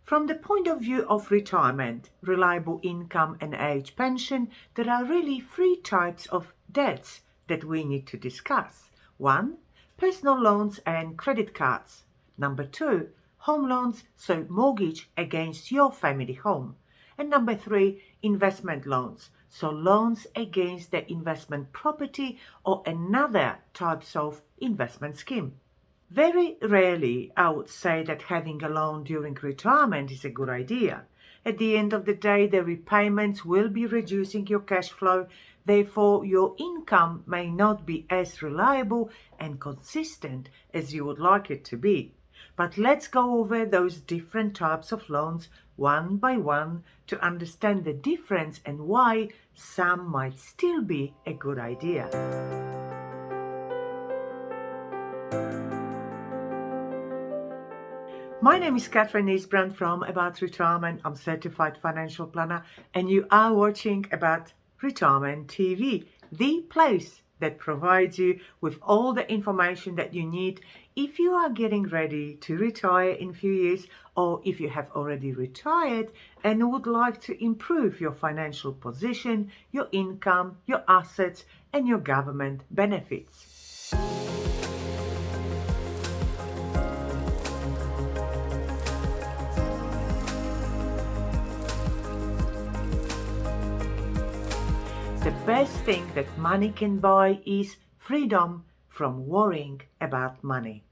From the point of view of retirement, reliable income and age pension, there are really three types of debts that we need to discuss. One, personal loans and credit cards. Number two, home loans, so mortgage against your family home. And number three, investment loans, so loans against the investment property or another types of investment scheme. Very rarely I would say that having a loan during retirement is a good idea. At the end of the day, the repayments will be reducing your cash flow, therefore your income may not be as reliable and consistent as you would like it to be. But let's go over those different types of loans one by one to understand the difference and why some might still be a good idea. My name is Catherine Nisbrand from About Retirement. I'm certified financial planner and you are watching About Retirement TV, the place that provides you with all the information that you need if you are getting ready to retire in a few years or if you have already retired and would like to improve your financial position, your income, your assets and your government benefits. The best thing that money can buy is freedom from worrying about money.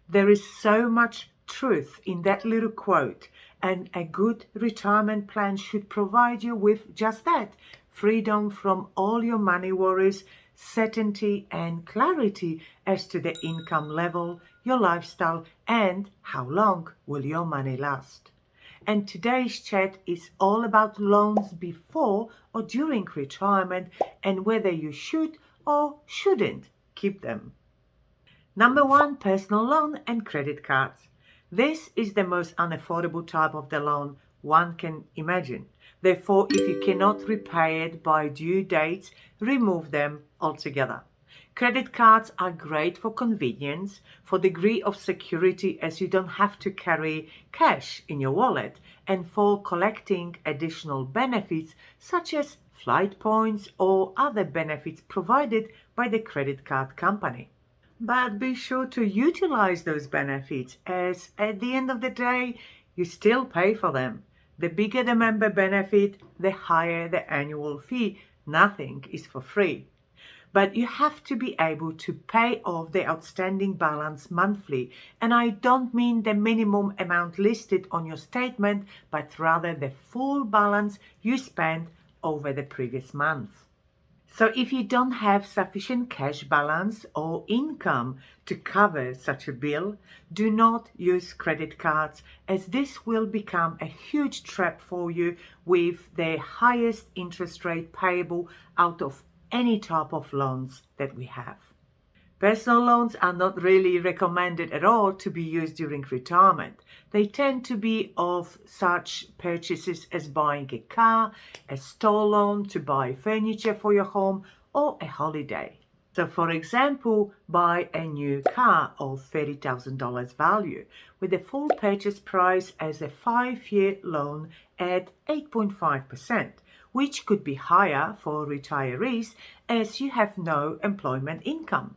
There is so much truth in that little quote, and a good retirement plan should provide you with just that, freedom from all your money worries, certainty and clarity as to the income level, your lifestyle, and how long will your money last. And today's chat is all about loans before or during retirement and whether you should or shouldn't keep them. Number one, personal loan and credit cards. This is the most unaffordable type of the loan one can imagine. Therefore, if you cannot repay it by due dates, remove them altogether. Credit cards are great for convenience, for degree of security as you don't have to carry cash in your wallet, and for collecting additional benefits such as flight points or other benefits provided by the credit card company. But be sure to utilize those benefits as at the end of the day, you still pay for them. The bigger the member benefit, the higher the annual fee. Nothing is for free. But you have to be able to pay off the outstanding balance monthly. And I don't mean the minimum amount listed on your statement, but rather the full balance you spent over the previous month. So if you don't have sufficient cash balance or income to cover such a bill, do not use credit cards as this will become a huge trap for you with the highest interest rate payable out of any type of loans that we have. Personal loans are not really recommended at all to be used during retirement. They tend to be of such purchases as buying a car, a store loan to buy furniture for your home, or a holiday. So for example, buy a new car of $30,000 value with a full purchase price as a 5-year loan at 8.5%. which could be higher for retirees as you have no employment income.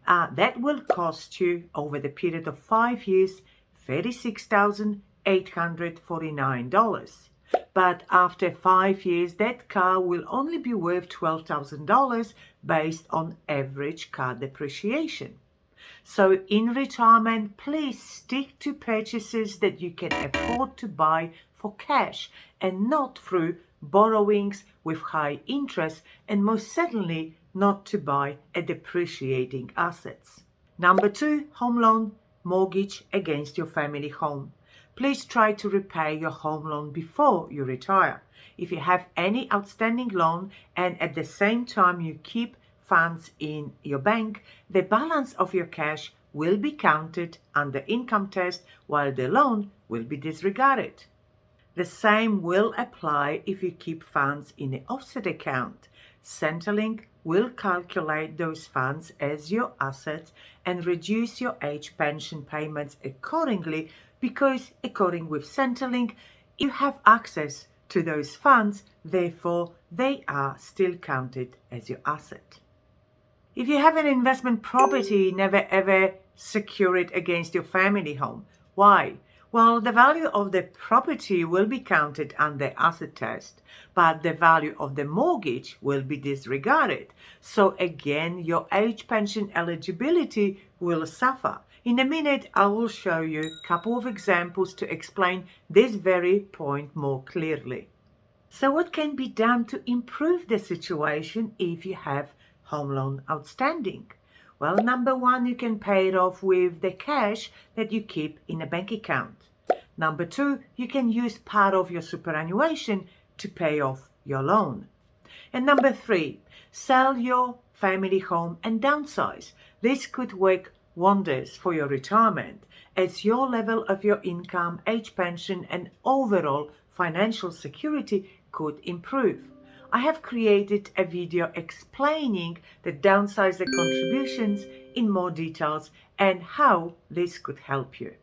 That will cost you over the period of 5 years $36,849. But after 5 years, that car will only be worth $12,000 based on average car depreciation. So in retirement, please stick to purchases that you can afford to buy for cash and not through borrowings with high interest, and most certainly not to buy a depreciating assets. Number two, home loan, mortgage against your family home. Please try to repay your home loan before you retire. If you have any outstanding loan and at the same time you keep funds in your bank, the balance of your cash will be counted under income test while the loan will be disregarded. The same will apply if you keep funds in an offset account. Centrelink will calculate those funds as your assets and reduce your age pension payments accordingly because, according with Centrelink, you have access to those funds, therefore they are still counted as your asset. If you have an investment property, never ever secure it against your family home. Why? Well, the value of the property will be counted under asset test, but the value of the mortgage will be disregarded. So again, your age pension eligibility will suffer. In a minute, I will show you a couple of examples to explain this very point more clearly. So what can be done to improve the situation if you have home loan outstanding? Well, number one, you can pay it off with the cash that you keep in a bank account. Number two, you can use part of your superannuation to pay off your loan. And number three, sell your family home and downsize. This could work wonders for your retirement as your level of your income, age pension, and overall financial security could improve. I have created a video explaining the downsizer contributions in more details and how this could help you.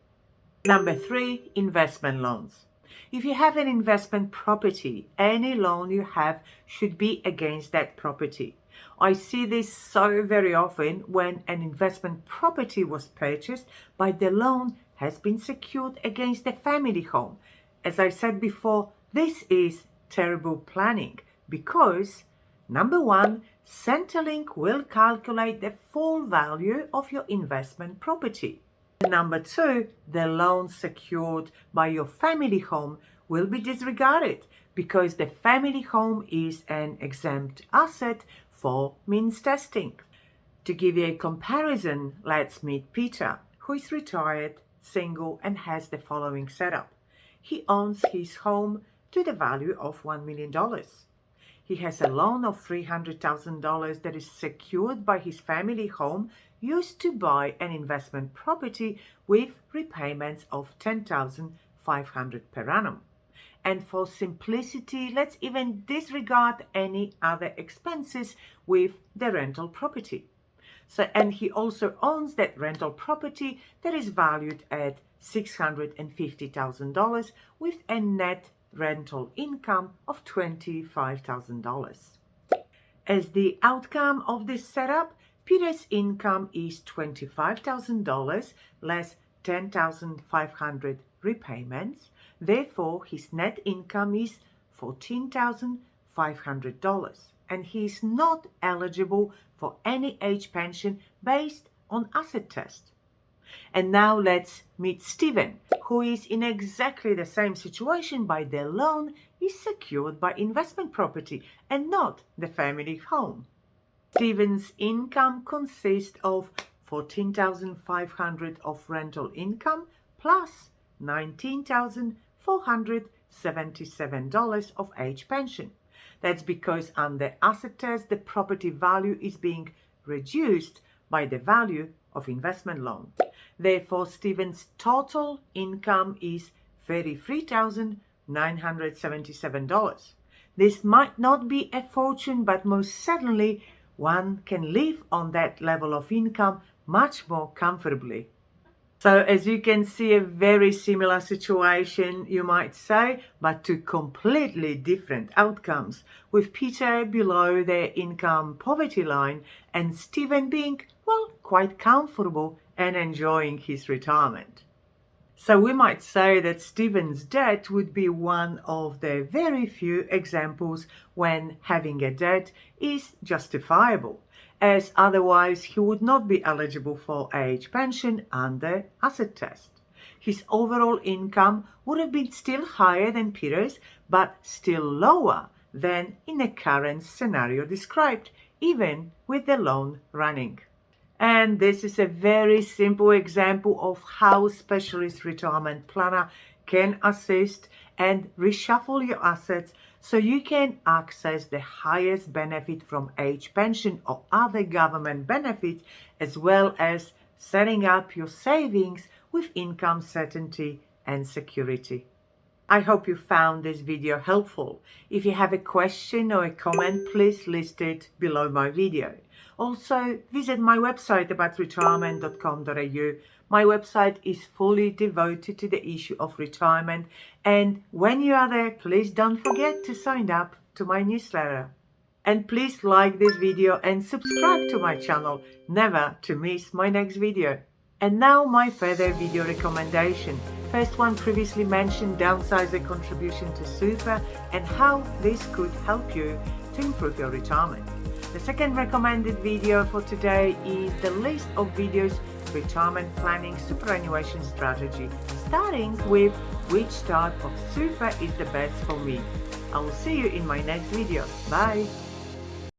Number three, investment loans. If you have an investment property, any loan you have should be against that property. I see this so very often when an investment property was purchased, but the loan has been secured against the family home. As I said before, this is terrible planning because, number one, Centrelink will calculate the full value of your investment property. Number two, the loan secured by your family home will be disregarded because the family home is an exempt asset for means testing. To give you a comparison, let's meet Peter, who is retired, single, and has the following setup. He owns his home to the value of $1 million. He has a loan of $300,000 that is secured by his family home used to buy an investment property with repayments of $10,500 per annum. And for simplicity, let's even disregard any other expenses with the rental property. And he also owns that rental property that is valued at $650,000 with a net rental income of $25,000. As the outcome of this setup, Peter's income is $25,000 less $10,500 repayments. Therefore, his net income is $14,500, and he is not eligible for any age pension based on asset test. And now let's meet Stephen, who is in exactly the same situation, but their loan is secured by investment property and not the family home. Stephen's income consists of $14,500 of rental income plus $19,477 of age pension. That's because under asset test, the property value is being reduced by the value of investment loan. Therefore, Stephen's total income is $33,977. This might not be a fortune, but most certainly one can live on that level of income much more comfortably. So as you can see, a very similar situation, you might say, but to completely different outcomes, with Peter below their income poverty line and Stephen being, well, quite comfortable and enjoying his retirement. So we might say that Stephen's debt would be one of the very few examples when having a debt is justifiable, as otherwise he would not be eligible for age pension under asset test. His overall income would have been still higher than Peter's, but still lower than in the current scenario described, even with the loan running. And this is a very simple example of how Specialist Retirement Planner can assist and reshuffle your assets so you can access the highest benefit from age pension or other government benefits, as well as setting up your savings with income certainty and security. I hope you found this video helpful. If you have a question or a comment, please list it below my video. Also, visit my website about retirement.com.au. My website is fully devoted to the issue of retirement, and when you are there, please don't forget to sign up to my newsletter. And please like this video and subscribe to my channel, never to miss my next video. And now my further video recommendation. First one, previously mentioned downsizer contribution to super and how this could help you to improve your retirement. The second recommended video for today is the list of videos retirement planning superannuation strategy, starting with which type of super is the best for me. I will see you in my next video. Bye.